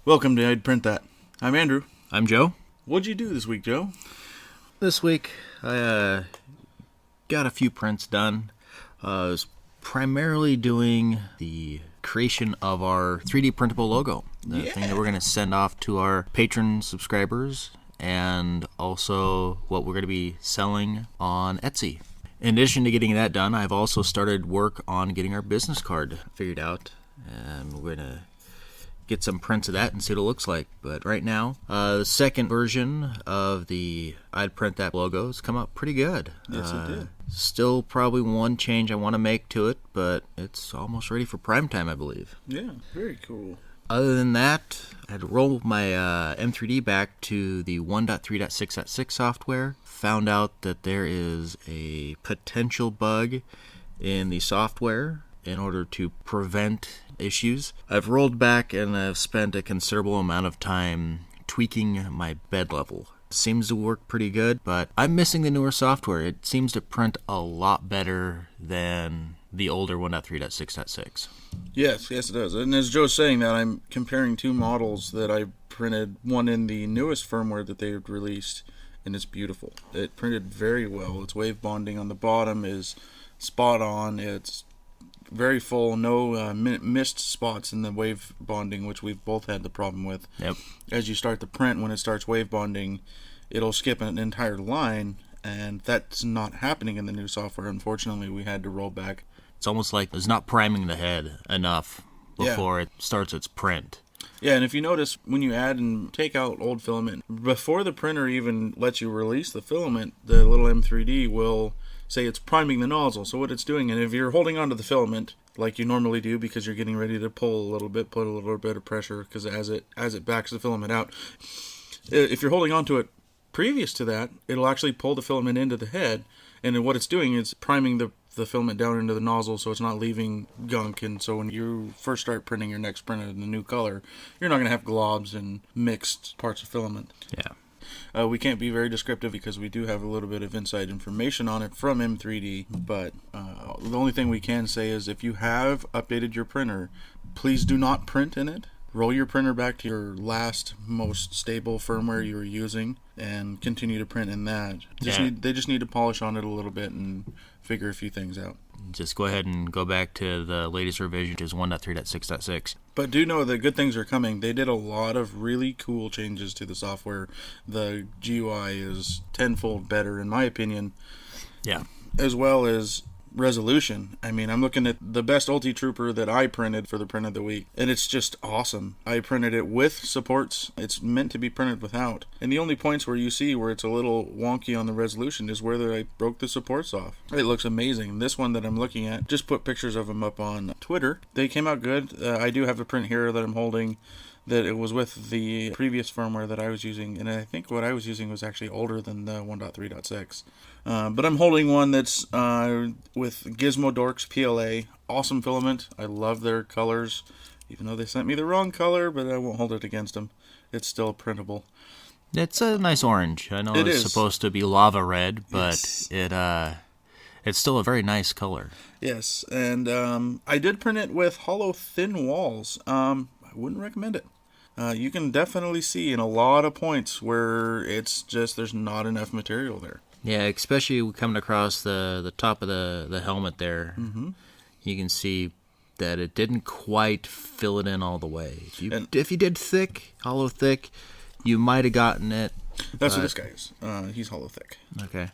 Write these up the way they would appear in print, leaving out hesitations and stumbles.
Welcome to I'd Print That. I'm Andrew. I'm Joe. What'd you do this week, Joe? This week, I got a few prints done. I was primarily doing the creation of our 3D printable logo. The thing that we're going to send off to our patron subscribers, and also what we're going to be selling on Etsy. In addition to getting that done, I've also started work on getting our business card figured out, and we're going to get some prints of that and see what it looks like. But right now, the second version of the I'd Print That logo has come out pretty good. Yes, it did. Still probably one change I want to make to it, but it's almost ready for prime time, I believe. Yeah, very cool. Other than that, I had rolled my M3D back to the 1.3.6.6 software. Found out that there is a potential bug in the software in order to prevent issues. I've rolled back and I've spent a considerable amount of time tweaking my bed level. Seems to work pretty good, but I'm missing the newer software. It seems to print a lot better than the older 1.3.6.6. Yes, it does. And as Joe's saying that, I'm comparing two models that I printed, one in the newest firmware that they've released, and it's beautiful. It printed very well. Its wave bonding on the bottom is spot on. It's very full, no missed spots in the wave bonding, which we've both had the problem with. Yep. As you start the print, when it starts wave bonding, it'll skip an entire line, and that's not happening in the new software. Unfortunately, we had to roll back. It's almost like it's not priming the head enough before it starts its print. Yeah, and if you notice, when you add and take out old filament, before the printer even lets you release the filament, the little M3D will say it's priming the nozzle. So what it's doing, and if you're holding onto the filament like you normally do because you're getting ready to pull a little bit, put a little bit of pressure, because as it backs the filament out, if you're holding onto it previous to that, it'll actually pull the filament into the head, and then what it's doing is priming the filament down into the nozzle so it's not leaving gunk. And so when you first start printing your next print in the new color, you're not going to have globs and mixed parts of filament. Yeah. We can't be very descriptive because we do have a little bit of inside information on it from M3D, but the only thing we can say is if you have updated your printer, please do not print in it. Roll your printer back to your last most stable firmware you were using and continue to print in that. They just need to polish on it a little bit and figure a few things out. Just go ahead and go back to the latest revision, which is 1.3.6.6. But do know that good things are coming. They did a lot of really cool changes to the software. The GUI is tenfold better, in my opinion. Yeah. As well as resolution. I mean, I'm looking at the best Ulti Trooper that I printed for the print of the week, and it's just awesome. I printed it with supports. It's meant to be printed without. And the only points where you see where it's a little wonky on the resolution is where I broke the supports off. It looks amazing. This one that I'm looking at, just put pictures of them up on Twitter. They came out good. I do have a print here that I'm holding that it was with the previous firmware that I was using, and I think what I was using was actually older than the 1.3.6. But I'm holding one that's with Gizmo Dorks PLA. Awesome filament. I love their colors, even though they sent me the wrong color, but I won't hold it against them. It's still printable. It's a nice orange. I know it's supposed to be lava red, but yes. It's still a very nice color. Yes, and I did print it with hollow thin walls. I wouldn't recommend it. You can definitely see in a lot of points where it's just there's not enough material there. Yeah, especially coming across the top of the helmet there. Mm-hmm. You can see that it didn't quite fill it in all the way. If you did hollow thick, you might have gotten it. That's what this guy is. He's hollow thick. Okay.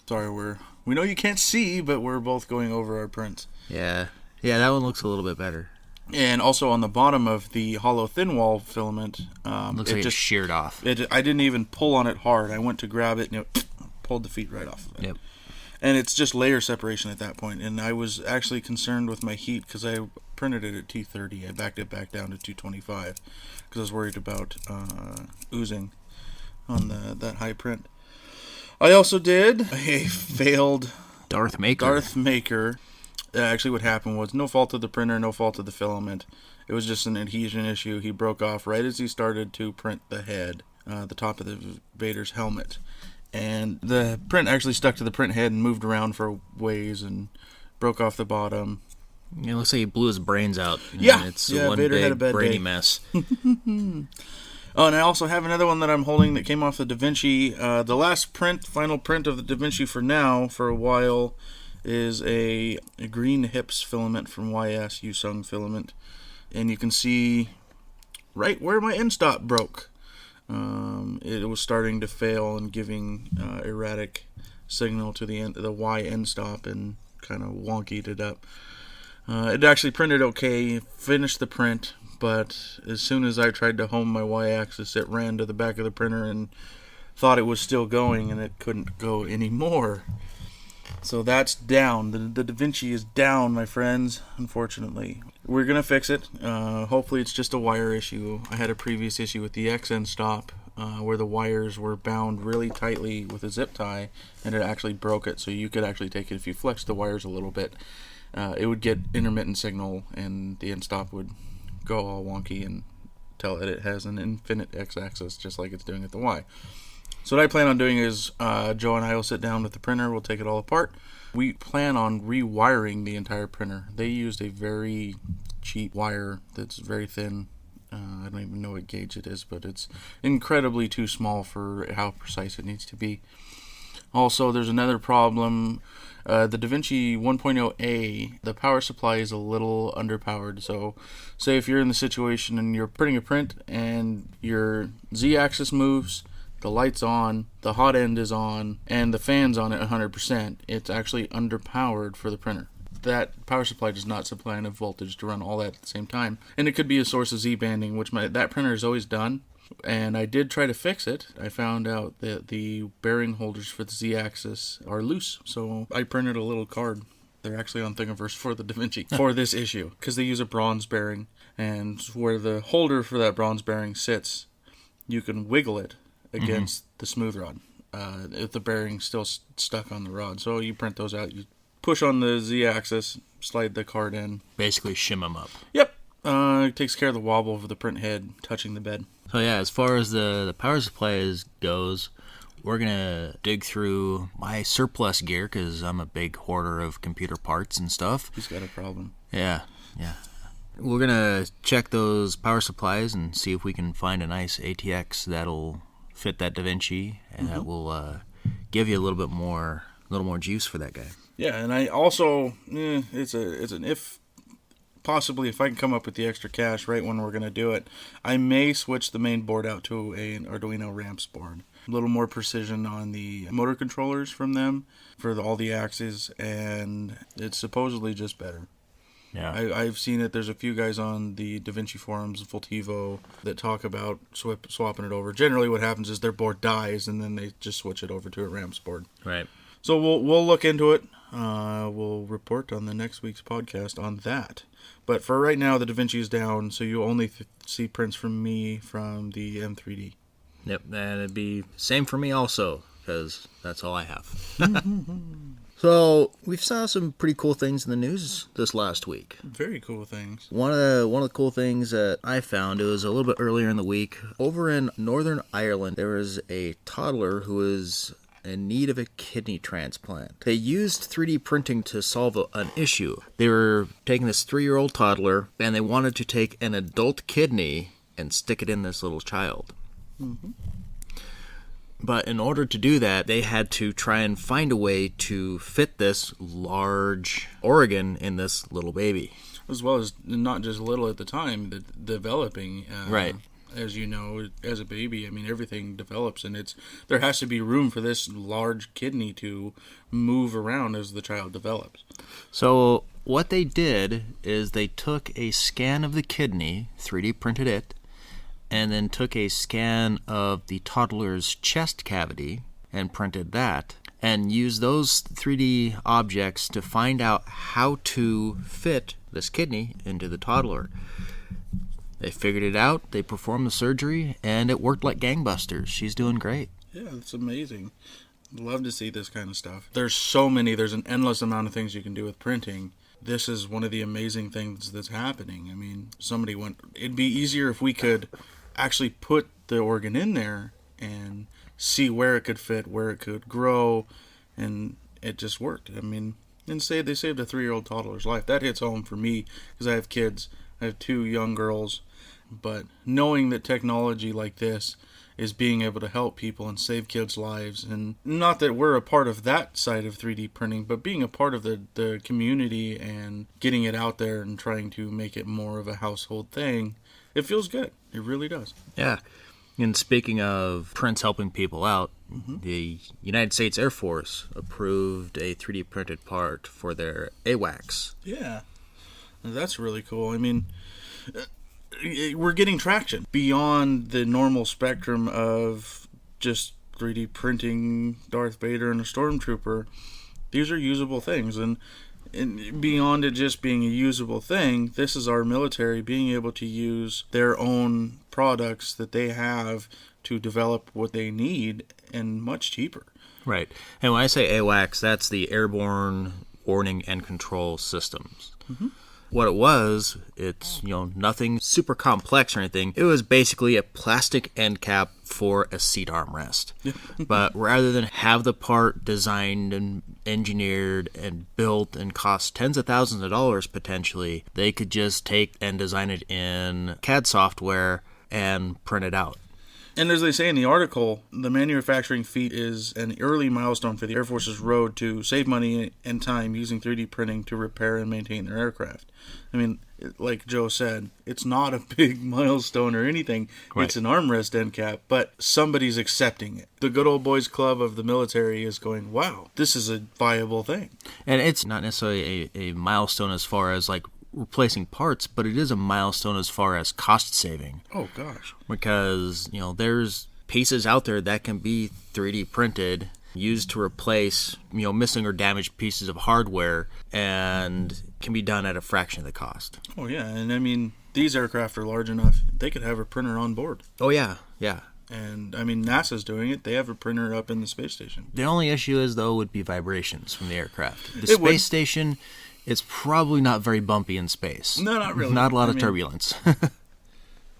Sorry, we know you can't see, but we're both going over our prints. Yeah, that one looks a little bit better. And also on the bottom of the hollow thin wall filament, looks like it just sheared off. I didn't even pull on it hard. I went to grab it and it pulled the feet right off of it. Yep. And it's just layer separation at that point. And I was actually concerned with my heat because I printed it at 230. I backed it back down to 225 because I was worried about oozing on that high print. I also did a failed Darth Maker. Actually, what happened was no fault of the printer, no fault of the filament. It was just an adhesion issue. He broke off right as he started to print the head, the top of the Vader's helmet. And the print actually stuck to the print head and moved around for ways and broke off the bottom. Yeah, it looks like he blew his brains out. Yeah, It's yeah, one Vader big had a bad brainy day. mess. Oh, and I also have another one that I'm holding that came off the Da Vinci. The last final print of the Da Vinci for now, for a while, is a green hips filament from YS, Yusung filament. And you can see right where my end stop broke. It was starting to fail and giving erratic signal to the Y end stop and kind of wonkied it up. It actually printed okay, finished the print, but as soon as I tried to home my Y-axis, it ran to the back of the printer and thought it was still going, and it couldn't go anymore. So that's down. The Da Vinci is down, my friends, unfortunately. We're going to fix it. Hopefully it's just a wire issue. I had a previous issue with the X-end stop where the wires were bound really tightly with a zip tie, and it actually broke it. So you could actually take it if you flexed the wires a little bit. It would get intermittent signal, and the end stop would go all wonky and tell it has an infinite x-axis, just like it's doing at the Y. So what I plan on doing is Joe and I will sit down with the printer. We'll take it all apart. We plan on rewiring the entire printer. They used a very cheap wire that's very thin. I don't even know what gauge it is, but it's incredibly too small for how precise it needs to be. Also, there's another problem. The Da Vinci 1.0A, the power supply is a little underpowered. So, say if you're in the situation and you're printing a print and your Z-axis moves, the light's on, the hot end is on, and the fan's on at 100%, it's actually underpowered for the printer. That power supply does not supply enough voltage to run all that at the same time. And it could be a source of Z-banding, which that printer has always done. And I did try to fix it. I found out that the bearing holders for the Z-axis are loose, so I printed a little card. They're actually on Thingiverse for the Da Vinci for this issue, because they use a bronze bearing, and where the holder for that bronze bearing sits, you can wiggle it against the smooth rod if the bearing's still stuck on the rod. So you print those out, you push on the Z-axis, slide the card in. Basically shim them up. Yep. It takes care of the wobble of the print head touching the bed. So yeah, as far as the power supply goes, we're going to dig through my surplus gear because I'm a big hoarder of computer parts and stuff. He's got a problem. Yeah. We're going to check those power supplies and see if we can find a nice ATX that'll fit that Da Vinci and that will give you a little more juice for that guy. Yeah, and I also, it's an if... Possibly, if I can come up with the extra cash right when we're going to do it, I may switch the main board out to an Arduino ramps board. A little more precision on the motor controllers from them for all the axes, and it's supposedly just better. Yeah, I've seen it. There's a few guys on the Da Vinci forums, Voltivo, that talk about swapping it over. Generally, what happens is their board dies, and then they just switch it over to a ramps board. Right. So we'll look into it. We'll report on the next week's podcast on that. But for right now, the Da Vinci is down, so you'll only see prints from me from the M3D. Yep, and it'd be same for me also, because that's all I have. So we've saw some pretty cool things in the news this last week. Very cool things. One of the cool things that I found, it was a little bit earlier in the week. Over in Northern Ireland, there was a toddler who was in need of a kidney transplant. They used 3D printing to solve an issue. They were taking this 3-year-old toddler, and they wanted to take an adult kidney and stick it in this little child. Mm-hmm. But in order to do that, they had to try and find a way to fit this large organ in this little baby. As well as not just little at the time, the developing. Right. As you know, as a baby, I mean, everything develops, and there has to be room for this large kidney to move around as the child develops. So what they did is they took a scan of the kidney, 3D printed it, and then took a scan of the toddler's chest cavity and printed that, and used those 3D objects to find out how to fit this kidney into the toddler. They figured it out, they performed the surgery, and it worked like gangbusters. She's doing great. Yeah, it's amazing. Love to see this kind of stuff. There's an endless amount of things you can do with printing. This is one of the amazing things that's happening. I mean, it'd be easier if we could actually put the organ in there and see where it could fit, where it could grow, and it just worked. I mean, And say they saved a 3-year-old toddler's life. That hits home for me because I have kids. I have 2 young girls. But knowing that technology like this is being able to help people and save kids' lives, and not that we're a part of that side of 3D printing, but being a part of the community and getting it out there and trying to make it more of a household thing, it feels good. It really does. Yeah. And speaking of prints helping people out, the United States Air Force approved a 3D printed part for their AWACS. Yeah. That's really cool. I mean, we're getting traction beyond the normal spectrum of just 3D printing Darth Vader and a Stormtrooper. These are usable things, and beyond it just being a usable thing, this is our military being able to use their own products that they have to develop what they need, and much cheaper. Right. And when I say AWACS, that's the Airborne Warning and Control Systems. What it was, it's, nothing super complex or anything. It was basically a plastic end cap for a seat armrest. But rather than have the part designed and engineered and built and cost tens of thousands of dollars potentially, they could just take and design it in CAD software and print it out. And as they say in the article, the manufacturing feat is an early milestone for the Air Force's road to save money and time using 3D printing to repair and maintain their aircraft. I mean, like Joe said, it's not a big milestone or anything. Right. It's an armrest end cap, but somebody's accepting it. The good old boys club of the military is going, wow, this is a viable thing. And it's not necessarily a milestone as far as like replacing parts, but it is a milestone as far as cost saving. Oh gosh. Because, there's pieces out there that can be 3D printed, used to replace, missing or damaged pieces of hardware, and can be done at a fraction of the cost. Oh yeah, and I mean, these aircraft are large enough, they could have a printer on board. Oh yeah, yeah. And I mean, NASA's doing it. They have a printer up in the space station. The only issue is, though, would be vibrations from the aircraft. The space station, it's probably not very bumpy in space. No, not really. Not a lot of turbulence.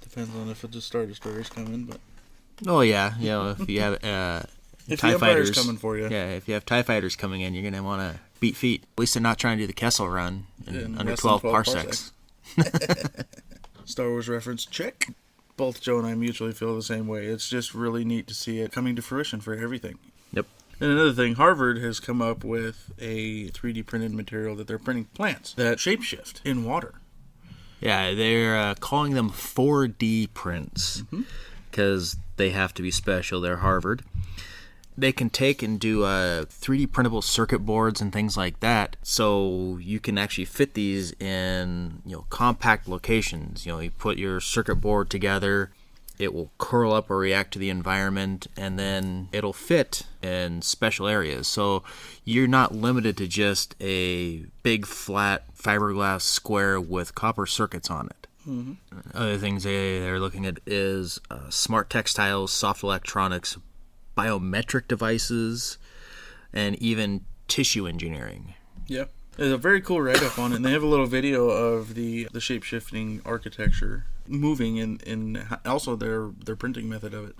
Depends on if the Star Destroyer's coming, but... Oh, yeah. If you have if TIE the fighters coming for you. Yeah, if you have TIE fighters coming in, you're going to want to beat feet. At least they're not trying to do the Kessel run in under 12 parsecs. Star Wars reference, check. Both Joe and I mutually feel the same way. It's just really neat to see it coming to fruition for everything. Yep. And another thing, Harvard has come up with a 3D printed material that they're printing plants that shapeshift in water. Yeah, they're calling them 4D prints because they have to be special. They're Harvard. They can take and do 3D printable circuit boards and things like that, so you can actually fit these in compact locations. You put your circuit board together, it will curl up or react to the environment, and then it'll fit in special areas. So you're not limited to just a big flat fiberglass square with copper circuits on it. Other things they're looking at is smart textiles, soft electronics, biometric devices, and even tissue engineering. Yeah. There's a very cool write-up on it, and they have a little video of the shape-shifting architecture moving and also their printing method of it.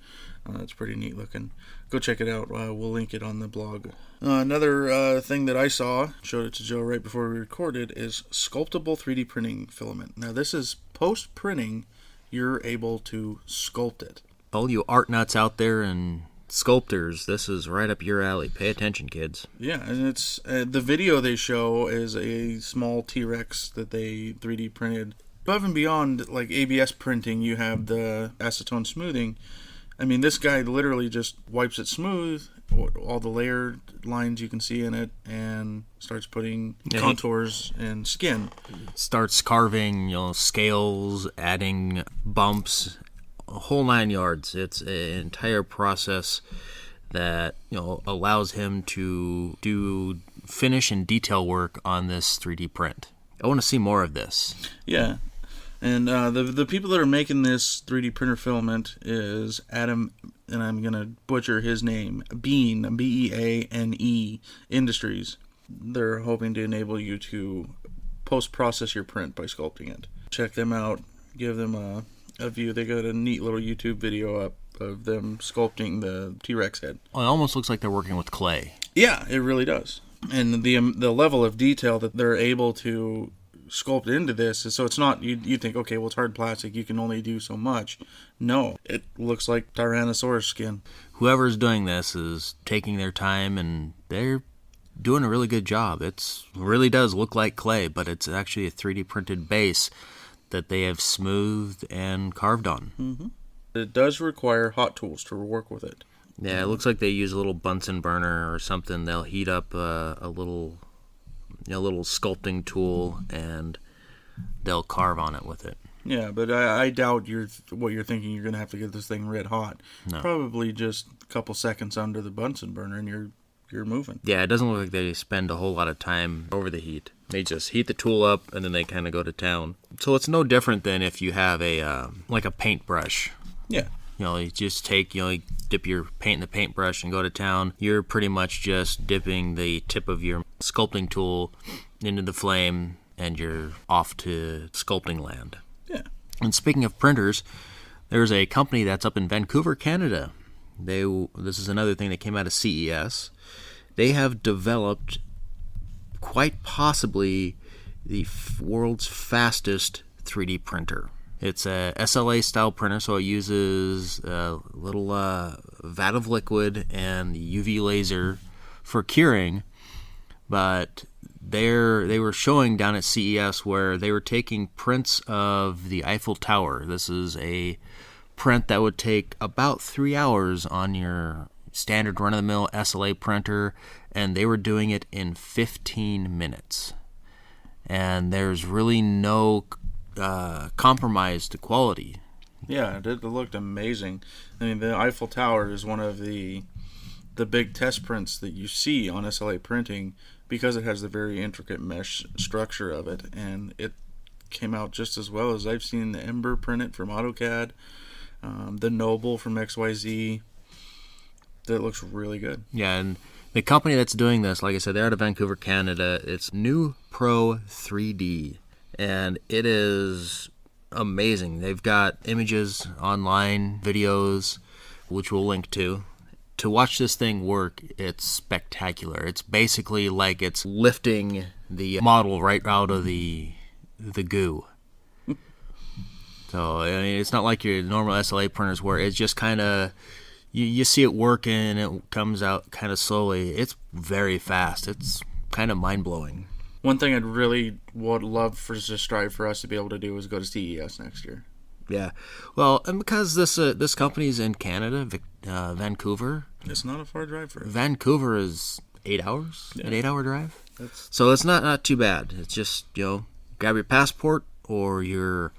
It's pretty neat looking. Go check it out. We'll link it on the blog. Another thing that I saw, showed it to Joe right before we recorded, is sculpt-able 3D printing filament. Now this is post-printing, you're able to sculpt it. All you art nuts out there and sculptors, this is right up your alley. Pay attention, kids. Yeah, and it's the video they show is a small T-Rex that they 3D printed. Above and beyond like ABS printing, you have the acetone smoothing. I mean, this guy literally just wipes it smooth, all the layer lines you can see in it, and starts putting contours and skin. Starts carving, scales, adding bumps, a whole 9 yards. It's an entire process that allows him to do finish and detail work on this 3D print. I want to see more of this. Yeah. And the people that are making this 3D printer filament is Adam, and I'm going to butcher his name, Beane, B-E-A-N-E, Industries. They're hoping to enable you to post-process your print by sculpting it. Check them out. Give them a view. They got a neat little YouTube video up of them sculpting the T-Rex head. Well, it almost looks like they're working with clay. Yeah, it really does. And the level of detail that they're able to sculpt into this is, so it's not, you think, okay, well, it's hard plastic, you can only do so much. No, it looks like Tyrannosaurus skin. Whoever's doing this is taking their time, and they're doing a really good job. It really does look like clay, but it's actually a 3D printed base that they have smoothed and carved on. Mm-hmm. It does require hot tools to work with it. Yeah, it looks like they use a little Bunsen burner or something. They'll heat up a little sculpting tool, and they'll carve on it with it. Yeah, but I doubt what you're thinking. You're going to have to get this thing red hot. No. Probably just a couple seconds under the Bunsen burner, and you're moving. Yeah, it doesn't look like they spend a whole lot of time over the heat. They just heat the tool up, and then they kind of go to town. So it's no different than if you have a paintbrush. Yeah. You just you dip your paint in the paintbrush and go to town. You're pretty much just dipping the tip of your sculpting tool into the flame, and you're off to sculpting land. Yeah. And speaking of printers, there's a company that's up in Vancouver, Canada. This is another thing that came out of CES. They have developed quite possibly the world's fastest 3D printer. It's a SLA style printer, so it uses a little vat of liquid and the UV laser for curing. But they were showing down at CES where they were taking prints of the Eiffel Tower. This is a print that would take about 3 hours on your standard run-of-the-mill SLA printer, and they were doing it in 15 minutes. And there's really no compromise to quality. Yeah, it looked amazing. I mean, the Eiffel Tower is one of the big test prints that you see on SLA printing because it has the very intricate mesh structure of it, and it came out just as well as I've seen the Ember print it from AutoCAD, the Noble from XYZ. That looks really good. Yeah, and the company that's doing this, like I said, they're out of Vancouver, Canada. It's New Pro 3D, and it is amazing. They've got images online, videos, which we'll link to. To watch this thing work, it's spectacular. It's basically like it's lifting the model right out of the goo. So, I mean, it's not like your normal SLA printers where it's just kind of, you see it working and it comes out kind of slowly. It's very fast. It's kind of mind-blowing. One thing I'd really would love to strive for us to be able to do is go to CES next year. Yeah. Well, and because this company's in Canada, Vancouver. It's not a far drive for it. Vancouver is 8 hours, yeah. An 8-hour drive. So it's not too bad. It's just, grab your passport or your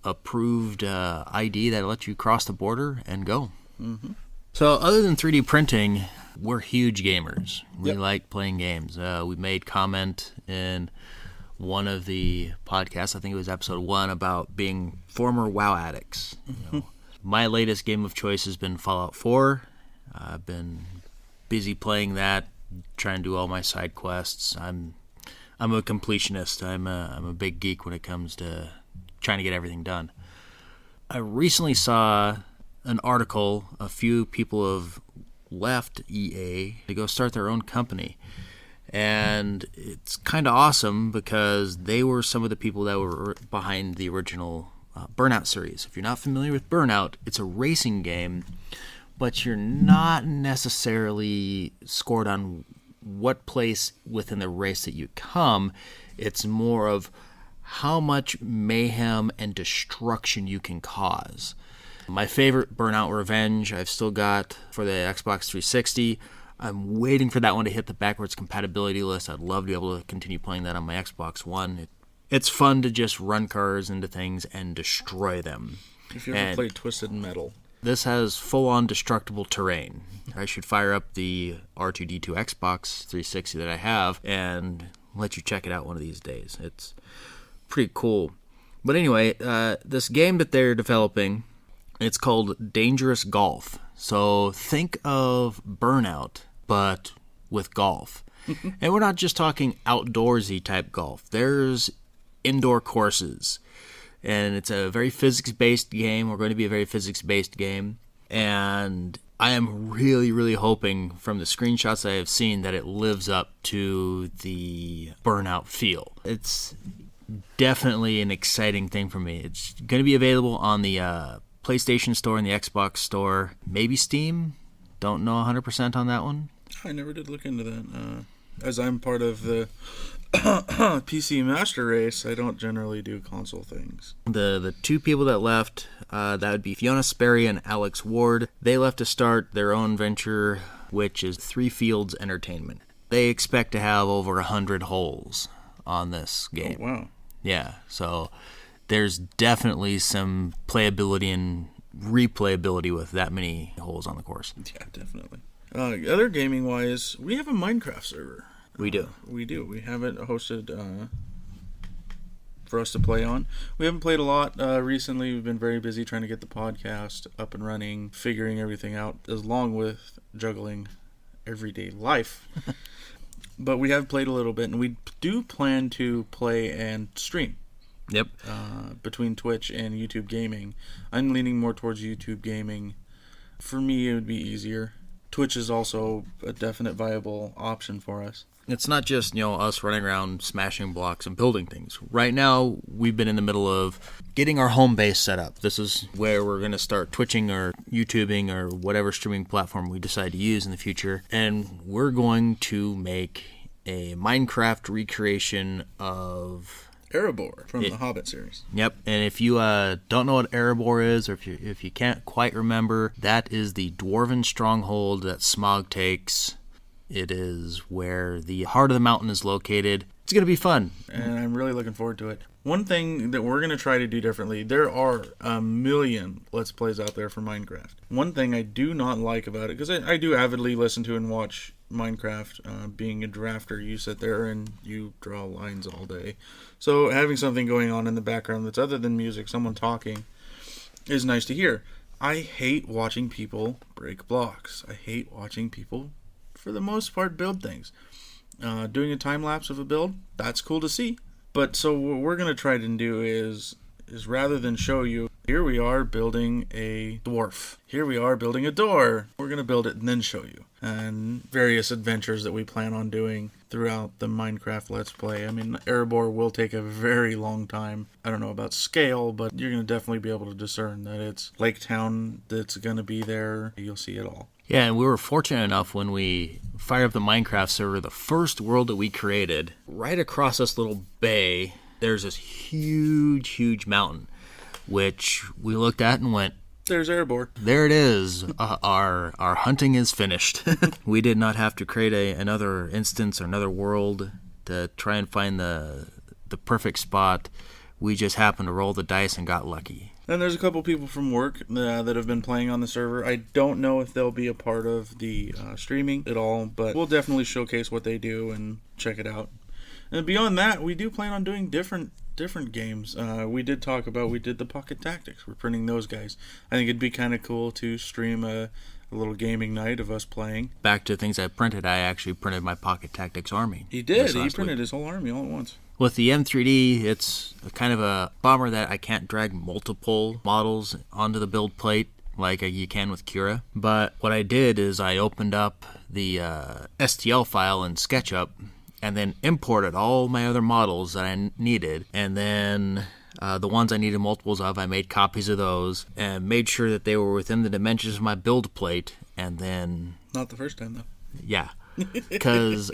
approved ID that lets you cross the border and go. Mm-hmm. So other than 3D printing, we're huge gamers. We like playing games. We made comment in one of the podcasts, I think it was episode 1, about being former WoW addicts. My latest game of choice has been Fallout 4. I've been busy playing that, trying to do all my side quests. I'm a completionist. I'm a big geek when it comes to trying to get everything done. I recently saw an article. A few people have left EA to go start their own company. And it's kind of awesome because they were some of the people that were behind the original Burnout series. If you're not familiar with Burnout, it's a racing game, but you're not necessarily scored on what place within the race that you come. It's more of how much mayhem and destruction you can cause. My favorite, Burnout Revenge, I've still got for the Xbox 360. I'm waiting for that one to hit the backwards compatibility list. I'd love to be able to continue playing that on my Xbox One. It's fun to just run cars into things and destroy them. If you ever played Twisted Metal. This has full-on destructible terrain. I should fire up the R2D2 Xbox 360 that I have and let you check it out one of these days. It's pretty cool. But anyway, this game that they're developing, it's called Dangerous Golf. So think of Burnout, but with golf. And we're not just talking outdoorsy type golf. There's indoor courses. And it's a very physics-based game. We're going to be a very physics-based game. And I am really, really hoping from the screenshots I have seen that it lives up to the Burnout feel. It's definitely an exciting thing for me. It's going to be available on the PlayStation Store and the Xbox Store. Maybe Steam. Don't know 100% on that one. I never did look into that. As I'm part of the PC Master Race, I don't generally do console things. The two people that left, that would be Fiona Sperry and Alex Ward. They left to start their own venture, which is Three Fields Entertainment. They expect to have over 100 holes on this game. Oh, wow. Yeah, so there's definitely some playability and replayability with that many holes on the course. Yeah, definitely. Other gaming-wise, we have a Minecraft server. We do. We do. We have it hosted for us to play on. We haven't played a lot recently. We've been very busy trying to get the podcast up and running, figuring everything out, along with juggling everyday life. But we have played a little bit, and we do plan to play and stream. Yep. Between Twitch and YouTube gaming. I'm leaning more towards YouTube gaming. For me, it would be easier. Twitch is also a definite viable option for us. It's not just, us running around smashing blocks and building things. Right now, we've been in the middle of getting our home base set up. This is where we're going to start Twitching or YouTubing or whatever streaming platform we decide to use in the future. And we're going to make a Minecraft recreation of Erebor from the Hobbit series. Yep, and if you don't know what Erebor is, or if you can't quite remember, that is the dwarven stronghold that Smaug takes. It is where the heart of the mountain is located. It's going to be fun. And I'm really looking forward to it. One thing that we're going to try to do differently, there are a million Let's Plays out there for Minecraft. One thing I do not like about it, because I do avidly listen to and watch Minecraft, being a drafter, you sit there and you draw lines all day. So having something going on in the background that's other than music, someone talking, is nice to hear. I hate watching people break blocks. I hate watching people, for the most part, build things. Doing a time lapse of a build, that's cool to see. But so what we're going to try to do is rather than show you, here we are building a dwarf. Here we are building a door. We're going to build it and then show you. And various adventures that we plan on doing throughout the Minecraft Let's Play. I mean, Erebor will take a very long time. I don't know about scale, but you're going to definitely be able to discern that it's Lake Town that's going to be there. You'll see it all. Yeah, and we were fortunate enough when we fired up the Minecraft server, the first world that we created, right across this little bay, there's this huge, huge mountain, which we looked at and went, there's Erebor. There it is. Our hunting is finished. We did not have to create another instance or another world to try and find the perfect spot. We just happened to roll the dice and got lucky. And there's a couple people from work that have been playing on the server. I don't know if they'll be a part of the streaming at all, but we'll definitely showcase what they do and check it out. And beyond that, we do plan on doing different games. We did the Pocket Tactics. We're printing those guys. I think it'd be kind of cool to stream a little gaming night of us playing. Back to things I printed, I actually printed my Pocket Tactics army. He did. He printed his whole army all at once. With the M3D, it's kind of a bummer that I can't drag multiple models onto the build plate like you can with Cura. But what I did is I opened up the STL file in SketchUp and then imported all my other models that I needed. And then the ones I needed multiples of, I made copies of those and made sure that they were within the dimensions of my build plate. And then... Not the first time, though. Yeah. Because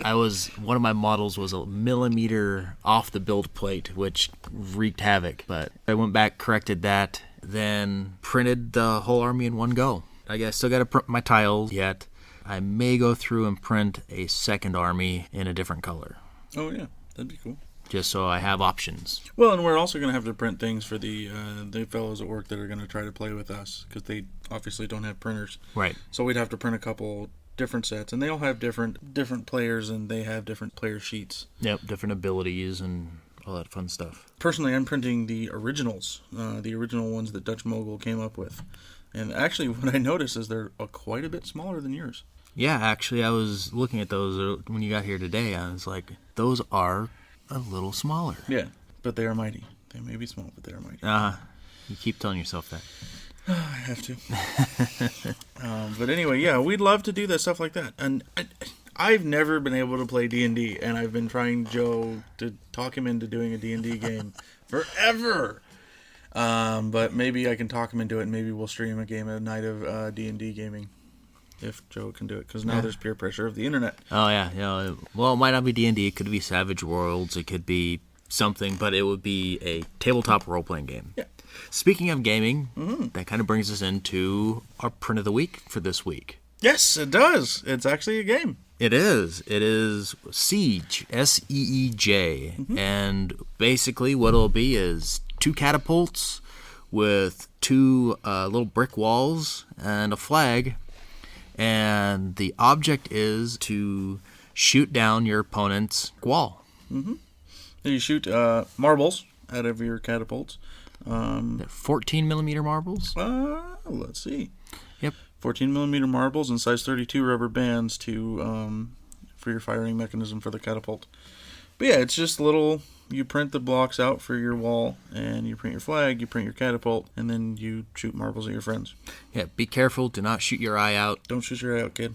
one of my models was a millimeter off the build plate, which wreaked havoc. But I went back, corrected that, then printed the whole army in one go. I still got to print my tiles yet. I may go through and print a second army in a different color. Oh yeah, that'd be cool. Just so I have options. Well, and we're also going to have to print things for the fellows at work that are going to try to play with us, because they obviously don't have printers. Right. So we'd have to print a couple different sets, and they all have different players, and they have different player sheets. Yep, different abilities and all that fun stuff. Personally, I'm printing the originals, the original ones that Dutch Mogul came up with. And actually, what I noticed is they're quite a bit smaller than yours. Yeah, actually, I was looking at those when you got here today. I was like, those are a little smaller. Yeah, but they are mighty. They may be small, but they are mighty. You keep telling yourself that. I have to. But anyway, yeah, we'd love to do that stuff like that. And I've never been able to play D&D, and I've been trying Joe to talk him into doing a D&D game forever. But maybe I can talk him into it, and maybe we'll stream a game at night of D&D gaming. If Joe can do it, because now there's peer pressure of the internet. Oh, yeah. Well, it might not be D&D. It could be Savage Worlds. It could be something, but it would be a tabletop role-playing game. Yeah. Speaking of gaming, that kind of brings us into our print of the week for this week. Yes, it does. It's actually a game. It is. It is Siege, S-E-E-J. And basically what it'll be is 2 catapults with 2 little brick walls and a flag. And the object is to shoot down your opponent's wall. You shoot marbles out of your catapults. 14 millimeter marbles? Let's see. Yep. 14 millimeter marbles and size 32 rubber bands to for your firing mechanism for the catapult. But yeah, it's just little. You print the blocks out for your wall, and you print your flag, you print your catapult, and then you shoot marbles at your friends. Yeah, be careful. Do not shoot your eye out. Don't shoot your eye out, kid.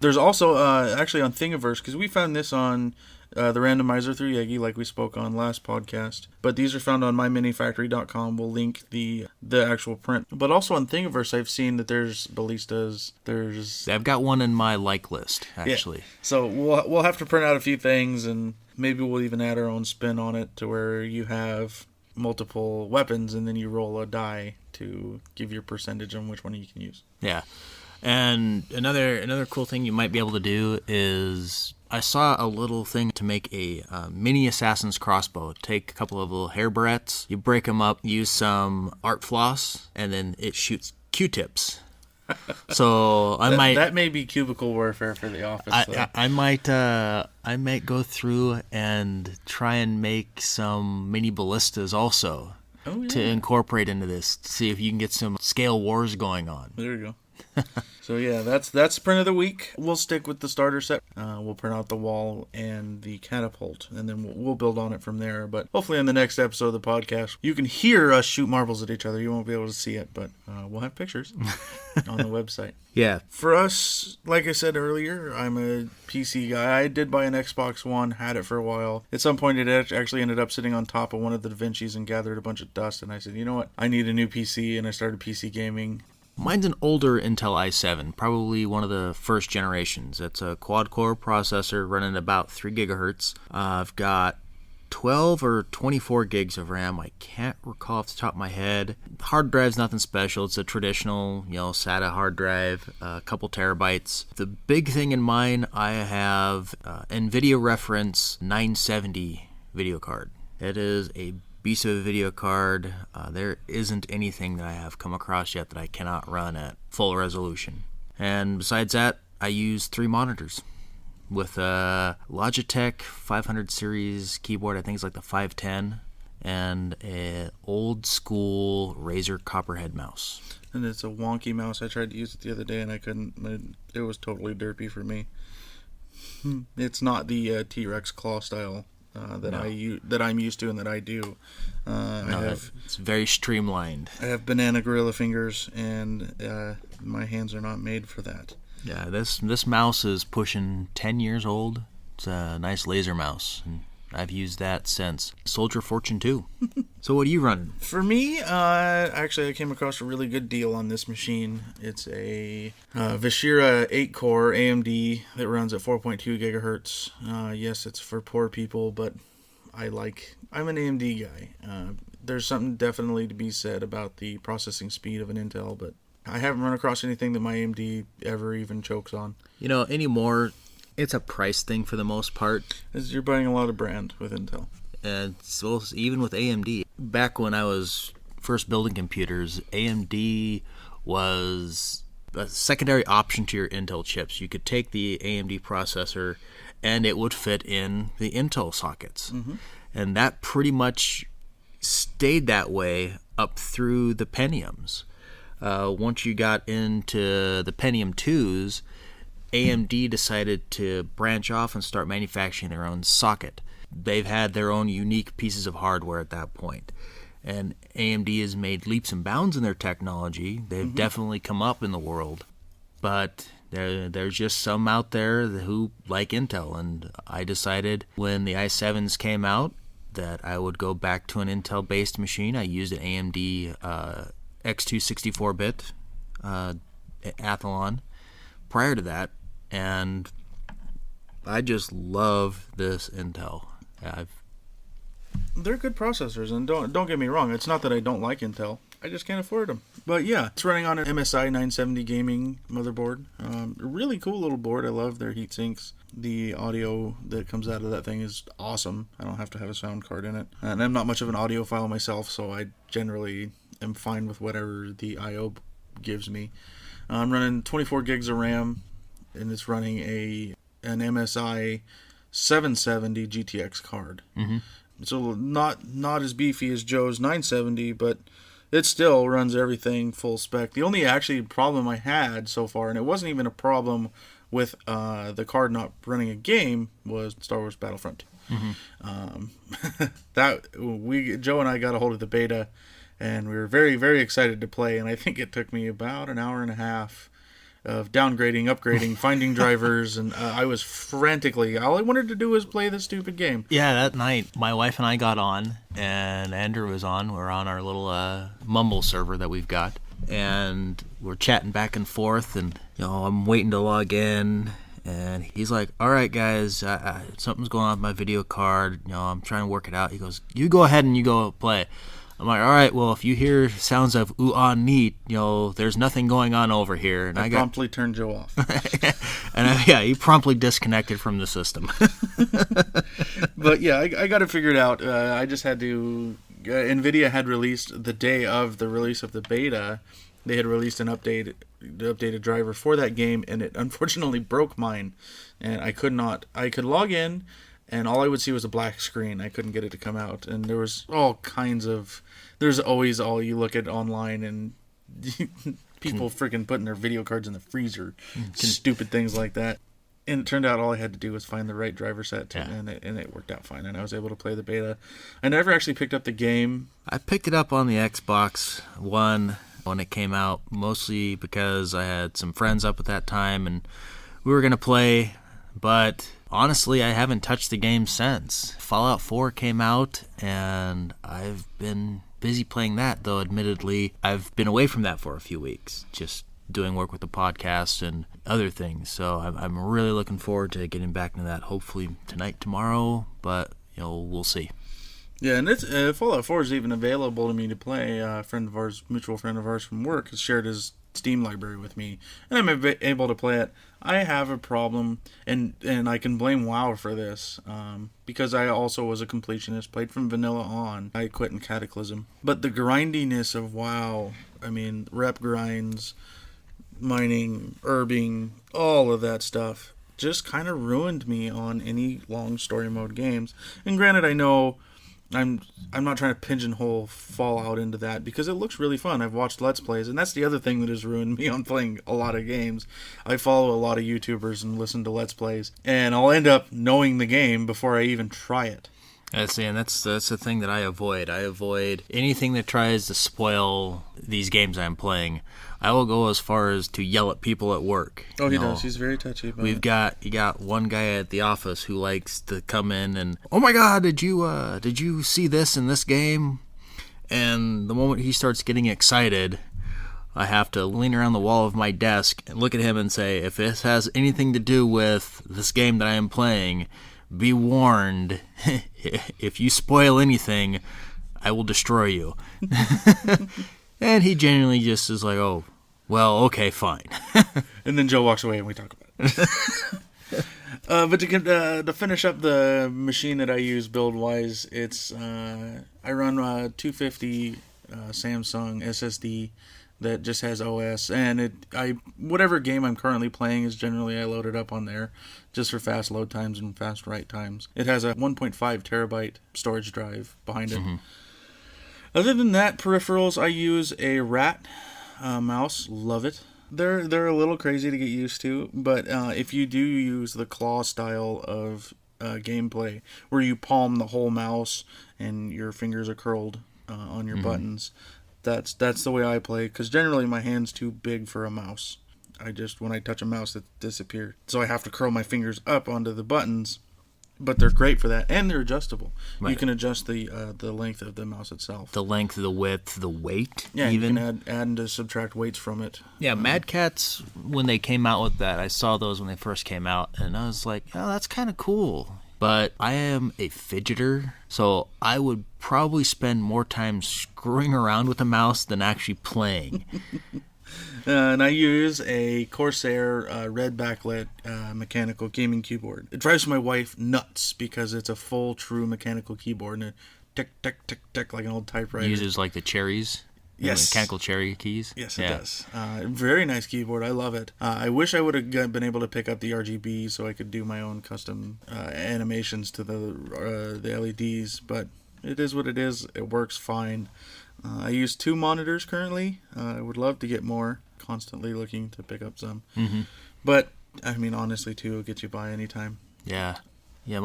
There's also, actually on Thingiverse, because we found this on the randomizer through Yegi, like we spoke on last podcast. But these are found on myminifactory.com. We'll link the actual print. But also on Thingiverse, I've seen that there's ballistas. I've got one in my like list, actually. Yeah. So we'll have to print out a few things, and maybe we'll even add our own spin on it to where you have multiple weapons, and then you roll a die to give your percentage on which one you can use. Yeah. And another cool thing you might be able to do is I saw a little thing to make a mini assassin's crossbow. Take a couple of little hair barrettes, you break them up, use some art floss, and then it shoots Q-tips. So that may be cubicle warfare for the office. I might go through and try and make some mini ballistas also to incorporate into this. To see if you can get some scale wars going on. There you go. So yeah, that's print of the week. We'll stick with the starter set. We'll print out the wall and the catapult, and then we'll build on it from there. But hopefully in the next episode of the podcast, you can hear us shoot marbles at each other. You won't be able to see it, but we'll have pictures on the website. Yeah. For us, like I said earlier, I'm a PC guy. I did buy an Xbox One, had it for a while. At some point, it actually ended up sitting on top of one of the Da Vinci's and gathered a bunch of dust, and I said, you know what? I need a new PC, and I started PC gaming. Mine's an older Intel i7, probably one of the first generations. It's a quad-core processor running about 3 gigahertz. I've got 12 or 24 gigs of RAM. I can't recall off the top of my head. Hard drive's nothing special. It's a traditional, SATA hard drive, a couple terabytes. The big thing in mine, I have NVIDIA reference 970 video card. It is a beast of a video card. There isn't anything that I have come across yet that I cannot run at full resolution. And besides that, I use 3 monitors with a Logitech 500 series keyboard. I think it's like the 510, and an old school Razer Copperhead mouse. And it's a wonky mouse. I tried to use it the other day and I couldn't. It was totally derpy for me. It's not the T-Rex claw style that I'm used to and that I do. It's very streamlined. I have banana gorilla fingers, and my hands are not made for that. Yeah, this mouse is pushing 10 years old. It's a nice laser mouse, and I've used that since Soldier Fortune 2. So what are you running? For me, actually, I came across a really good deal on this machine. It's a Vishira 8-core AMD that runs at 4.2 gigahertz. Yes, it's for poor people, but I'm an AMD guy. There's something definitely to be said about the processing speed of an Intel, but I haven't run across anything that my AMD ever even chokes on. Anymore, it's a price thing for the most part. You're buying a lot of brand with Intel. And so even with AMD, back when I was first building computers, AMD was a secondary option to your Intel chips. You could take the AMD processor and it would fit in the Intel sockets. Mm-hmm. And that pretty much stayed that way up through the Pentiums. Once you got into the Pentium 2s, AMD decided to branch off and start manufacturing their own socket. They've had their own unique pieces of hardware at that point. and AMD has made leaps and bounds in their technology. They've definitely come up in the world, but there's just some out there who like Intel, and I decided when the i7s came out that I would go back to an Intel-based machine. I used an AMD X2 64-bit Athlon prior to that, and I just love this Intel. They're good processors, and don't get me wrong. It's not that I don't like Intel. I just can't afford them. But yeah, it's running on an MSI 970 gaming motherboard. Really cool little board. I love their heat sinks. The audio that comes out of that thing is awesome. I don't have to have a sound card in it. And I'm not much of an audiophile myself, so I generally am fine with whatever the I/O gives me. I'm running 24 gigs of RAM, and it's running an MSI 770 GTX card. So not as beefy as Joe's 970, but it still runs everything full spec. The only actually problem I had so far, and it wasn't even a problem with the card not running a game, was Star Wars Battlefront. Joe and I got a hold of the beta, and we were very, very excited to play. And I think it took me about an hour and a half of downgrading, upgrading, finding drivers, and I was frantically, all I wanted to do was play this stupid game. Yeah, that night, my wife and I got on, and Andrew was on. We're on our little Mumble server that we've got, and we're chatting back and forth, and I'm waiting to log in, and he's like, all right, guys, something's going on with my video card. I'm trying to work it out. He goes, you go ahead and you go play. I'm like, all right, well, if you hear sounds of ooh-ah neat, there's nothing going on over here. And I promptly turned Joe off. And he promptly disconnected from the system. But yeah, I got it figured out. I just had to... NVIDIA had released, the day of the release of the beta, they had released an updated driver for that game, and it unfortunately broke mine. And I could log in, and all I would see was a black screen. I couldn't get it to come out. And there was all kinds of... There's always you look at online, and people freaking putting their video cards in the freezer. Stupid things like that. And it turned out all I had to do was find the right driver set, and it worked out fine. And I was able to play the beta. I never actually picked up the game. I picked it up on the Xbox One when it came out, mostly because I had some friends up at that time, and we were going to play, but... Honestly, I haven't touched the game since. Fallout 4 came out, and I've been busy playing that, though admittedly, I've been away from that for a few weeks, just doing work with the podcast and other things. So I'm really looking forward to getting back into that, hopefully tonight, tomorrow, but we'll see. Yeah, and it's Fallout 4 is even available to me to play. A mutual friend of ours from work, has shared his Steam library with me, and I'm able to play it. I have a problem, and I can blame WoW for this, because I also was a completionist, played from vanilla on. I quit in Cataclysm. But the grindiness of WoW, rep grinds, mining, herbing, all of that stuff, just kind of ruined me on any long story mode games. And granted, I know I'm not trying to pigeonhole Fallout into that, because it looks really fun. I've watched Let's Plays, and that's the other thing that has ruined me on playing a lot of games. I follow a lot of YouTubers and listen to Let's Plays, and I'll end up knowing the game before I even try it. That's the thing that I avoid. I avoid anything that tries to spoil these games I'm playing. I will go as far as to yell at people at work. Oh, he does. He's very touchy about it. You got one guy at the office who likes to come in and, oh my God, did you see this in this game? And the moment he starts getting excited, I have to lean around the wall of my desk and look at him and say, if this has anything to do with this game that I am playing, be warned, if you spoil anything, I will destroy you. And he genuinely just is like, oh, well, okay, fine. And then Joe walks away and we talk about it. But to finish up the machine that I use build-wise, it's I run a 250 Samsung SSD that just has OS, and whatever game I'm currently playing is generally I load it up on there just for fast load times and fast write times. It has a 1.5 terabyte storage drive behind it. Mm-hmm. Other than that, peripherals, I use a Rat mouse. Love it. They're a little crazy to get used to, but if you do use the claw style of gameplay, where you palm the whole mouse and your fingers are curled on your buttons. That's the way I play, because generally my hand's too big for a mouse. When I touch a mouse, it disappears. So I have to curl my fingers up onto the buttons, but they're great for that, and they're adjustable. Right. You can adjust the length of the mouse itself. The length, the width, the weight. Yeah, even. You can add and subtract weights from it. Yeah, Mad Catz, when they came out with that, I saw those when they first came out, and I was like, oh, that's kind of cool. But I am a fidgeter, so I would probably spend more time screwing around with the mouse than actually playing. And I use a Corsair red backlit mechanical gaming keyboard. It drives my wife nuts because it's a full, true mechanical keyboard, and it tick, tick, tick, tick like an old typewriter. It uses like the cherries? Yes. Mechanical cherry keys? Yes, it does. Very nice keyboard. I love it. I wish I would have been able to pick up the RGB so I could do my own custom animations to the LEDs, but it is what it is. It works fine. I use 2 monitors currently. I would love to get more. Constantly looking to pick up some. Mm-hmm. But, I mean, honestly, 2 will get you by anytime. Yeah. Yeah,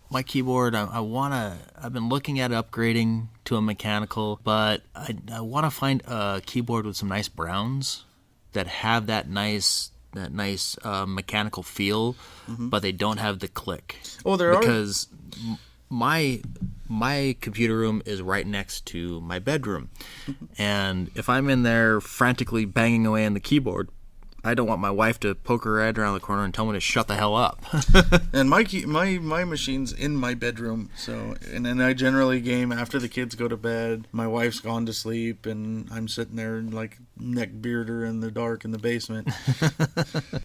my keyboard, I've been looking at upgrading to a mechanical, but I want to find a keyboard with some nice browns that have that nice mechanical feel, but they don't have the click. Oh, there are? Because my computer room is right next to my bedroom, and if I'm in there frantically banging away on the keyboard, I don't want my wife to poke her head around the corner and tell me to shut the hell up. And my machine's in my bedroom, and then I generally game after the kids go to bed. My wife's gone to sleep, and I'm sitting there like neck bearder in the dark in the basement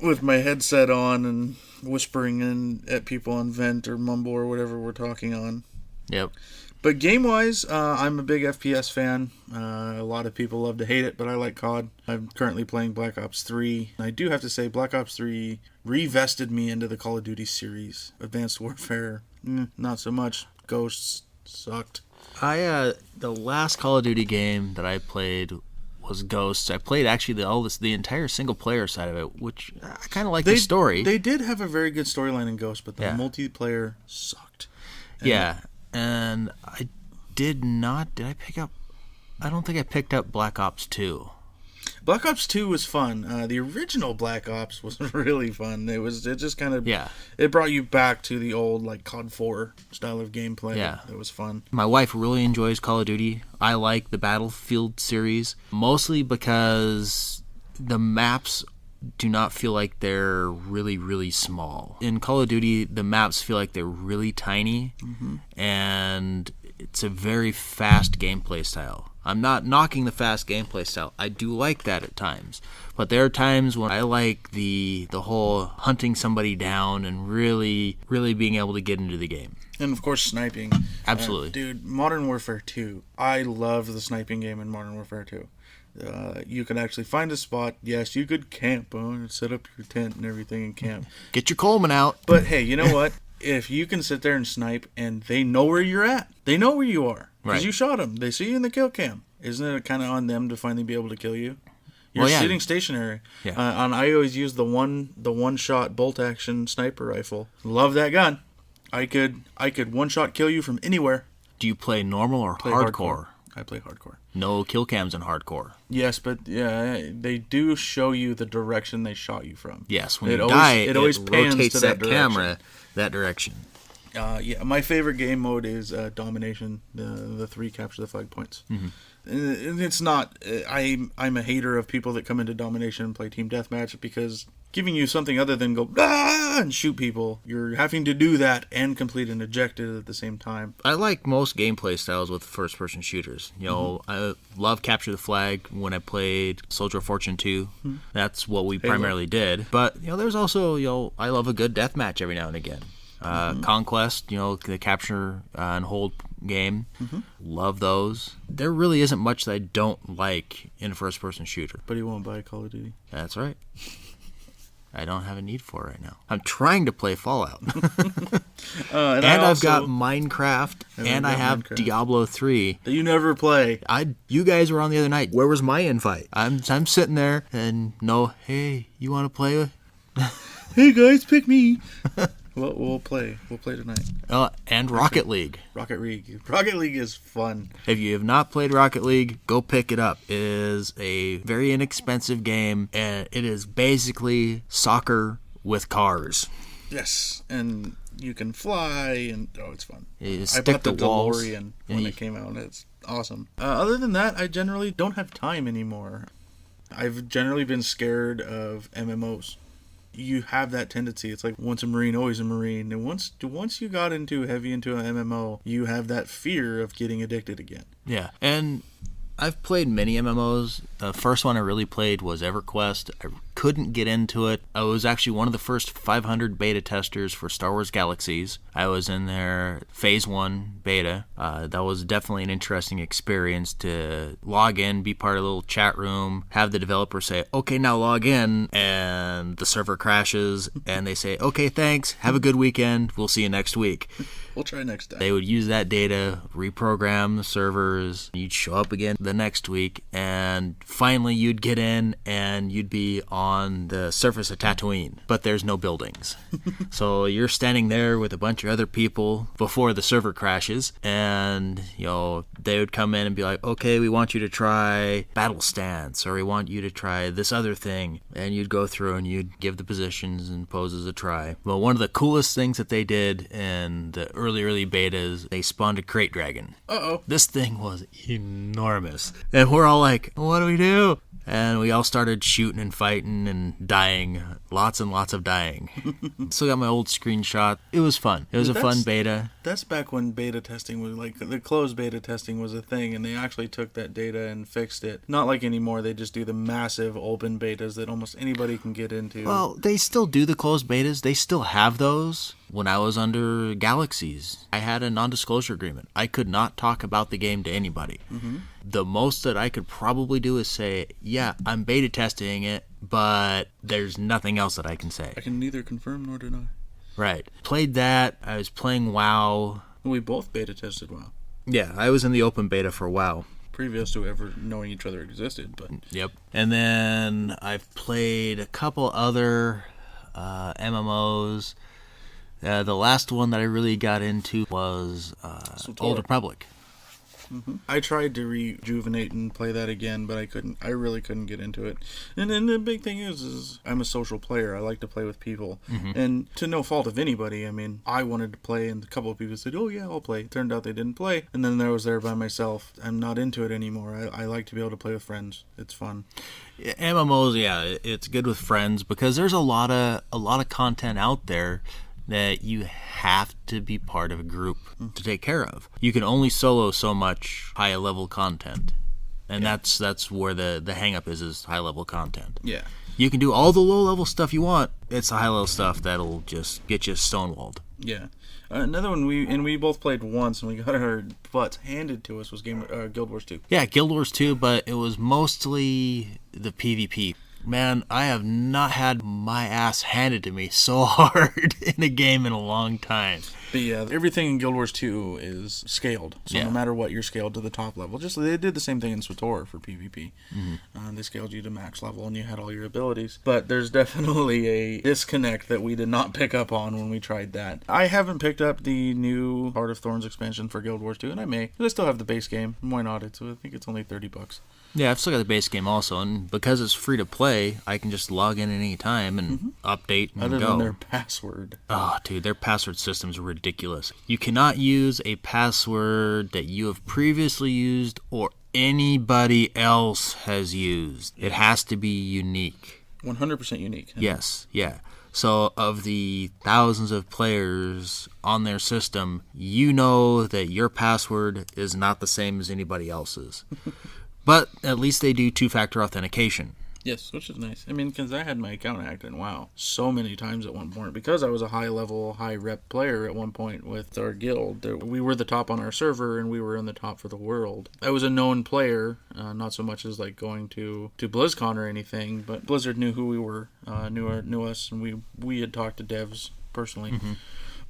with my headset on and whispering in at people on Vent or Mumble or whatever we're talking on. Yep. But game-wise, I'm a big FPS fan. A lot of people love to hate it, but I like COD. I'm currently playing Black Ops 3. I do have to say, Black Ops 3 revested me into the Call of Duty series. Advanced Warfare, not so much. Ghosts sucked. The last Call of Duty game that I played was Ghosts. I played actually the entire single-player side of it, which I kind of like the story. They did have a very good storyline in Ghosts, but the multiplayer sucked. And I did I pick up... I don't think I picked up Black Ops 2. Black Ops 2 was fun. The original Black Ops was really fun. It just kind of... Yeah. It brought you back to the old, like, COD 4 style of gameplay. Yeah. It was fun. My wife really enjoys Call of Duty. I like the Battlefield series, mostly because the maps do not feel like they're really, really small. In Call of Duty, the maps feel like they're really tiny, and it's a very fast gameplay style. I'm not knocking the fast gameplay style. I do like that at times. But there are times when I like the whole hunting somebody down and really, really being able to get into the game. And, of course, sniping. Absolutely. Dude, Modern Warfare 2. I love the sniping game in Modern Warfare 2. You could actually find a spot. Yes, you could camp and set up your tent and everything and camp. Get your Coleman out. But hey, you know what? If you can sit there and snipe and they know where you're at, they know where you are because you shot them. They see you in the kill cam. Isn't it kind of on them to finally be able to kill you? You're sitting stationary. Yeah. And I always use the one shot bolt action sniper rifle. Love that gun. I could one shot kill you from anywhere. Do you play normal or hardcore? I play hardcore. No kill cams in hardcore. Yes, but they do show you the direction they shot you from. Yes, when you die, it always pans rotates to that camera that direction. My favorite game mode is Domination, the 3 capture the flag points. Mm-hmm. And it's not. I'm a hater of people that come into Domination and play team deathmatch because giving you something other than go and shoot people, you're having to do that and complete an objective at the same time. I like most gameplay styles with first-person shooters. I love capture the flag when I played Soldier of Fortune 2. Mm-hmm. That's what we primarily did. But there's also I love a good deathmatch every now and again. Conquest, the capture and hold game. Mm-hmm. Love those. There really isn't much that I don't like in a first-person shooter. But you won't buy Call of Duty. That's right. I don't have a need for it right now. I'm trying to play Fallout. and I've got Minecraft, and I have Minecraft. Diablo 3. That you never play. You guys were on the other night. Where was my invite? I'm sitting there, and hey, you want to play? Hey guys, pick me. We'll play. We'll play tonight. And Rocket League. Rocket League. Rocket League is fun. If you have not played Rocket League, go pick it up. It is a very inexpensive game, and it is basically soccer with cars. Yes, and you can fly, and it's fun. You I stick bought to the walls. DeLorean when it came out. It's awesome. Other than that, I generally don't have time anymore. I've generally been scared of MMOs. You have that tendency. It's like once a Marine, always a Marine. And once you got heavy into an MMO, you have that fear of getting addicted again. Yeah, and I've played many MMOs. The first one I really played was EverQuest. I couldn't get into it. I was actually one of the first 500 beta testers for Star Wars Galaxies. I was in their Phase 1 beta. That was definitely an interesting experience to log in, be part of a little chat room, have the developer say, okay, now log in, and the server crashes, and they say, okay, thanks, have a good weekend, we'll see you next week. We'll try next time. They would use that data, reprogram the servers, you'd show up again the next week, and finally you'd get in and you'd be on the surface of Tatooine, but there's no buildings. So you're standing there with a bunch of other people before the server crashes, and they would come in and be like, okay, we want you to try battle stance, or we want you to try this other thing, and you'd go through and you'd give the positions and poses a try. Well, one of the coolest things that they did in the early betas, they spawned a crate dragon. Uh-oh. This thing was enormous. And we're all like, what do we do? And we all started shooting and fighting and dying. Lots and lots of dying. Still got my old screenshot. It was fun. It was a fun beta. That's back when beta testing was like, the closed beta testing was a thing, and they actually took that data and fixed it. Not like anymore, they just do the massive open betas that almost anybody can get into. Well, they still do the closed betas. They still have those. When I was under Galaxies, I had a non-disclosure agreement. I could not talk about the game to anybody. Mm-hmm. The most that I could probably do is say, yeah, I'm beta testing it, but there's nothing else that I can say. I can neither confirm nor deny. Right. Played that. I was playing WoW. We both beta tested WoW. Yeah, I was in the open beta for WoW. Previous to ever knowing each other existed, but... Yep. And then I've played a couple other MMOs. The last one that I really got into was Old Republic. Mm-hmm. I tried to rejuvenate and play that again, but I couldn't. I really couldn't get into it. And then the big thing is I'm a social player. I like to play with people. Mm-hmm. And to no fault of anybody, I mean, I wanted to play, and a couple of people said, oh yeah, I'll play. Turned out they didn't play. And then I was there by myself. I'm not into it anymore. I like to be able to play with friends. It's fun. MMOs, yeah, it's good with friends because there's a lot of content out there that you have to be part of a group to take care of. You can only solo so much high level content, and that's where the hang up is high level content. Yeah, you can do all the low level stuff you want. It's the high level stuff that'll just get you stonewalled. Yeah. Another one we both played once and we got our butts handed to us was Guild Wars 2. Yeah, Guild Wars 2, but it was mostly the PvP. Man, I have not had my ass handed to me so hard in a game in a long time. But yeah, everything in Guild Wars 2 is scaled. So no matter what, you're scaled to the top level. Just they did the same thing in SWTOR for PvP. Mm-hmm. They scaled you to max level and you had all your abilities. But there's definitely a disconnect that we did not pick up on when we tried that. I haven't picked up the new Heart of Thorns expansion for Guild Wars 2, and I may. Because I still have the base game. Why not? I think it's only $30. Yeah, I've still got the base game also, and because it's free to play, I can just log in at any time and update and Other go. than their password. Oh, dude, their password system's ridiculous. You cannot use a password that you have previously used or anybody else has used. It has to be unique. 100% unique. Yes, yeah. So of the thousands of players on their system, you know that your password is not the same as anybody else's. But at least they do two-factor authentication. Yes, which is nice. I mean, because I had my account hacked in WoW so many times at one point. Because I was a high-level, high-rep player at one point with our guild. We were the top on our server, and we were in the top for the world. I was a known player, not so much as like going to BlizzCon or anything, but Blizzard knew who we were, knew us, and we had talked to devs personally. Mm-hmm.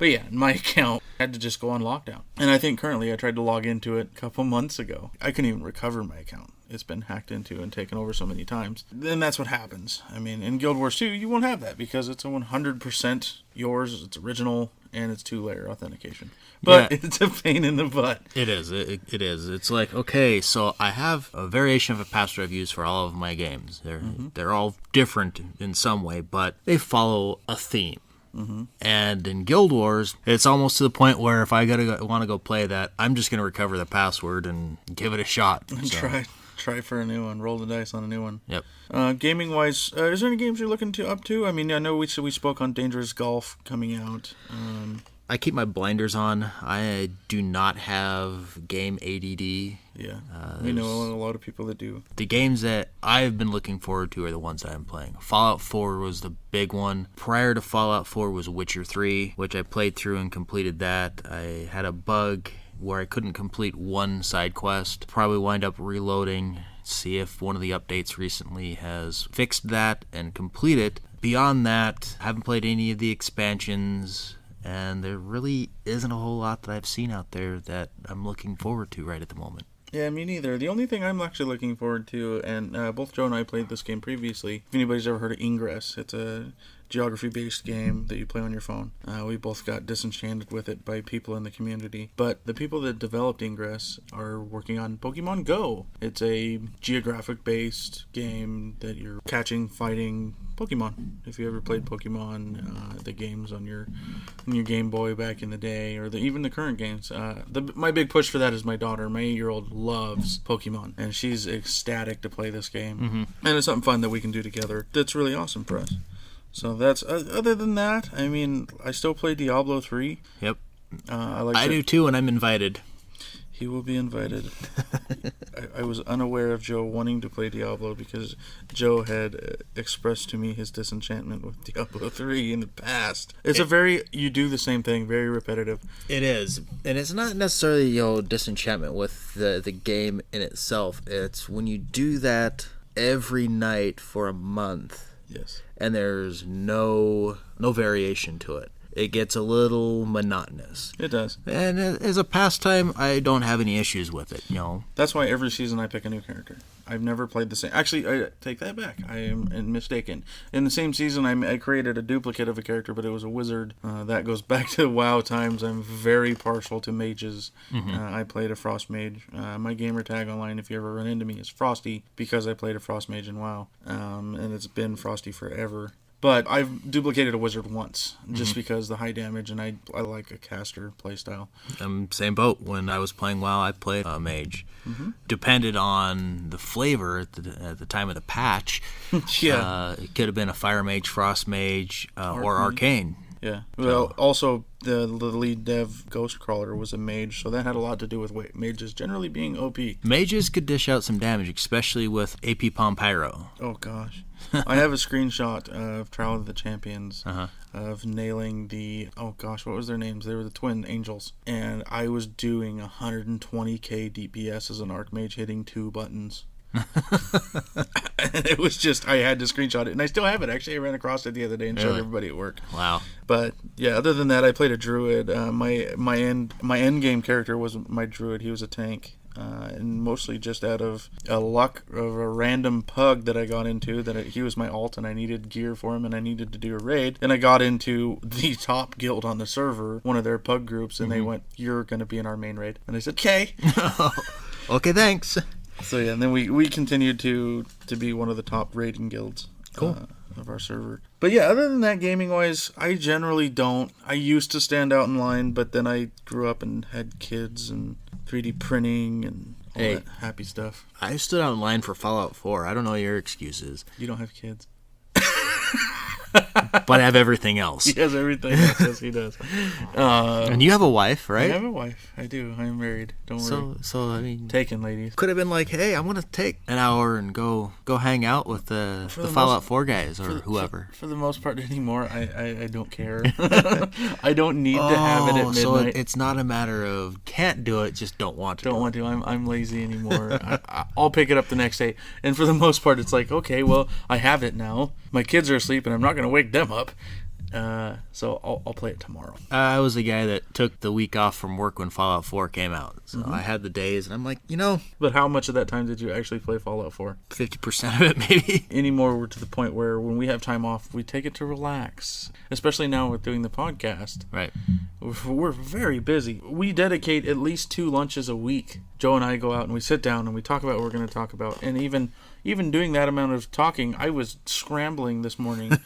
But yeah, my account had to just go on lockdown. And I think currently I tried to log into it a couple months ago. I couldn't even recover my account. It's been hacked into and taken over so many times. Then that's what happens. I mean, in Guild Wars 2, you won't have that because it's a 100% yours, it's original, and it's 2-layer authentication. But it's a pain in the butt. It is. It is. It's like, okay, so I have a variation of a password I've used for all of my games. They're all different in some way, but they follow a theme. Mm-hmm. And in Guild Wars, it's almost to the point where if I want to go play that, I'm just going to recover the password and give it a shot. So. Try for a new one. Roll the dice on a new one. Yep. Gaming wise, is there any games you're looking up to? I mean, I know we spoke on Dangerous Golf coming out. I keep my blinders on. I do not have game ADD. Yeah, we know a lot of people that do. The games that I've been looking forward to are the ones that I'm playing. Fallout 4 was the big one. Prior to Fallout 4 was Witcher 3, which I played through and completed that. I had a bug where I couldn't complete one side quest. Probably wind up reloading, see if one of the updates recently has fixed that and complete it. Beyond that, I haven't played any of the expansions, and there really isn't a whole lot that I've seen out there that I'm looking forward to right at the moment. Yeah, me neither. The only thing I'm actually looking forward to, and both Joe and I played this game previously, if anybody's ever heard of Ingress, it's a geography-based game that you play on your phone. We both got disenchanted with it by people in the community. But the people that developed Ingress are working on Pokemon Go. It's a geographic-based game that you're catching, fighting Pokemon. If you ever played Pokemon, the games on your Game Boy back in the day, or even the current games. My big push for that is my daughter. My 8-year-old loves Pokemon, and she's ecstatic to play this game. Mm-hmm. And it's something fun that we can do together. That's really awesome for us. So that's other than that, I mean, I still play Diablo 3. Yep. I do too, and I'm invited. He will be invited. I was unaware of Joe wanting to play Diablo because Joe had expressed to me his disenchantment with Diablo 3 in the past. You do the same thing, very repetitive. It is. And it's not necessarily, disenchantment with the game in itself. It's when you do that every night for a month. Yes. And there's no variation to it. It gets a little monotonous. It does. And as a pastime, I don't have any issues with it, That's why every season I pick a new character. I've never played the same. Actually, I take that back. I am mistaken. In the same season, I created a duplicate of a character, but it was a wizard. That goes back to WoW times. I'm very partial to mages. Mm-hmm. I played a frost mage. My gamer tag online, if you ever run into me, is Frosty, because I played a frost mage in WoW. And it's been Frosty forever. But I've duplicated a wizard once, just because the high damage, and I like a caster playstyle. Same boat. When I was playing WoW, I played a mage. Mm-hmm. Depended on the flavor at the time of the patch. Yeah. It could have been a fire mage, frost mage, or arcane. Yeah. Well, also, the lead dev Ghostcrawler was a mage, so that had a lot to do with mages generally being OP. Mages could dish out some damage, especially with AP Palm Pyro. Oh, gosh. I have a screenshot of Trial of the Champions of nailing what was their names? They were the twin angels. And I was doing 120k DPS as an Archmage hitting 2 buttons. And it was just, I had to screenshot it, and I still have it. Actually, I ran across it the other day and showed everybody at work. Wow. But yeah, other than that, I played a druid. My end game character was my druid. He was a tank. And mostly just out of a luck of a random pug that I got into, he was my alt and I needed gear for him and I needed to do a raid, and I got into the top guild on the server, one of their pug groups, and they went, "You're going to be in our main raid," and I said, "Okay." Okay, thanks. So yeah, and then we continued to be one of the top raiding guilds. Cool. Of our server. But yeah, other than that, gaming wise, I generally don't. I used to stand out in line, but then I grew up and had kids and 3D printing and all that happy stuff. I stood out in line for Fallout 4. I don't know your excuses. You don't have kids. But I have everything else. He has everything else. Yes, he does. And you have a wife, right? I have a wife. I do. I'm married. Don't worry. So I mean, taken, ladies. Could have been like, hey, I want to take an hour and go hang out with the Fallout 4 guys or whoever. For the most part anymore, I don't care. I don't need to have it at midnight. So it's not a matter of can't do it, just don't want to. Don't want to. I'm lazy anymore. I'll pick it up the next day. And for the most part, it's like, okay, well, I have it now. My kids are asleep, and I'm not going to wake them up. So I'll play it tomorrow. I was the guy that took the week off from work when Fallout 4 came out. So I had the days, and I'm like, But how much of that time did you actually play Fallout 4? 50% of it maybe. Anymore, we're to the point where when we have time off, we take it to relax. Especially now with doing the podcast. Right. We're very busy. We dedicate at least 2 lunches a week. Joe and I go out and we sit down and we talk about what we're going to talk about. And even doing that amount of talking, I was scrambling this morning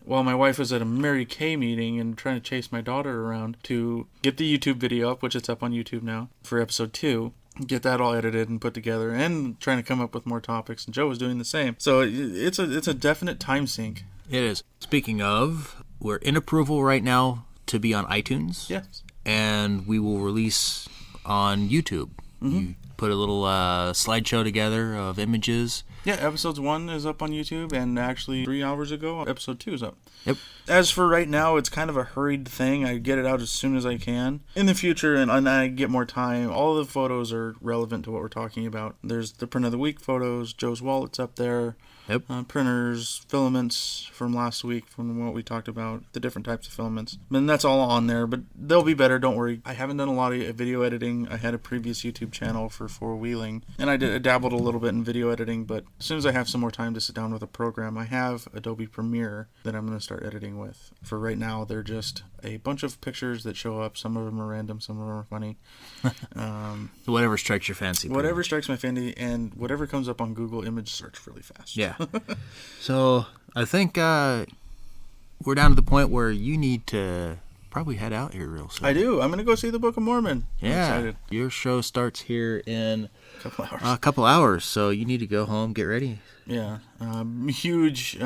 while my wife was at a Mary Kay meeting and trying to chase my daughter around to get the YouTube video up, which it's up on YouTube now, for episode 2. Get that all edited and put together, and trying to come up with more topics. And Joe was doing the same. So it's a definite time sink. It is. Speaking of, we're in approval right now to be on iTunes. Yes. And we will release on YouTube. You put a little slideshow together of images. Yeah, episode 1 is up on YouTube, and actually 3 hours ago, episode 2 is up. Yep. As for right now, it's kind of a hurried thing. I get it out as soon as I can. In the future, and I get more time, all the photos are relevant to what we're talking about. There's the print of the week photos, Joe's wallet's up there. Yep. Printers, filaments from last week, from what we talked about, the different types of filaments. And that's all on there, but they'll be better, don't worry. I haven't done a lot of video editing. I had a previous YouTube channel for four-wheeling, and I dabbled a little bit in video editing, but as soon as I have some more time to sit down with a program, I have Adobe Premiere that I'm going to start editing with. For right now, they're just a bunch of pictures that show up. Some of them are random, some of them are funny. Whatever strikes your fancy. Whatever strikes my fancy, and whatever comes up on Google image search really fast. Yeah. So I think we're down to the point where you need to probably head out here real soon. I do. I'm going to go see the Book of Mormon. I'm excited. Your show starts here in a couple hours, so you need to go home, get ready. Yeah. Huge.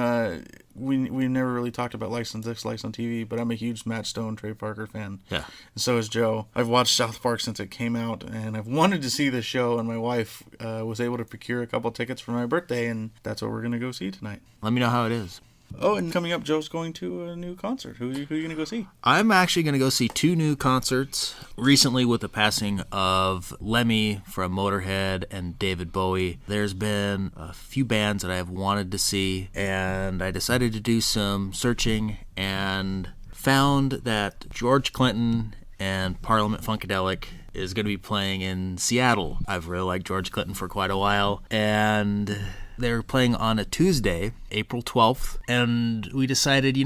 We've never really talked about License X, License TV, but I'm a huge Matt Stone, Trey Parker fan. Yeah. And so is Joe. I've watched South Park since it came out, and I've wanted to see the show, and my wife was able to procure a couple tickets for my birthday, and that's what we're going to go see tonight. Let me know how it is. Oh, and coming up, Joe's going to a new concert. Who are you going to go see? I'm actually going to go see 2 new concerts. Recently, with the passing of Lemmy from Motorhead and David Bowie, there's been a few bands that I have wanted to see, and I decided to do some searching and found that George Clinton and Parliament Funkadelic is going to be playing in Seattle. I've really liked George Clinton for quite a while, and they're playing on a Tuesday, April 12th, and we decided,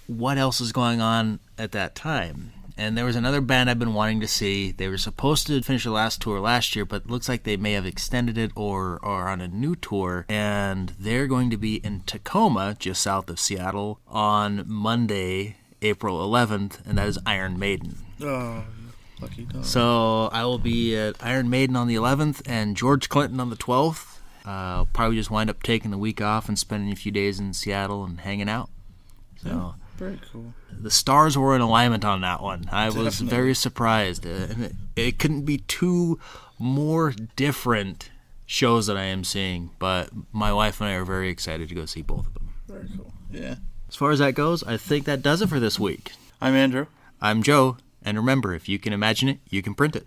what else is going on at that time? And there was another band I've been wanting to see. They were supposed to finish the last tour last year, but it looks like they may have extended it or are on a new tour, and they're going to be in Tacoma, just south of Seattle, on Monday, April 11th, and that is Iron Maiden. Oh, lucky dog. So I will be at Iron Maiden on the 11th and George Clinton on the 12th. I'll probably just wind up taking the week off and spending a few days in Seattle and hanging out. So yeah, very cool. The stars were in alignment on that one. I was very surprised. It couldn't be 2 more different shows that I am seeing, but my wife and I are very excited to go see both of them. Very cool. Yeah. As far as that goes, I think that does it for this week. I'm Andrew. I'm Joe, and remember, if you can imagine it, you can print it.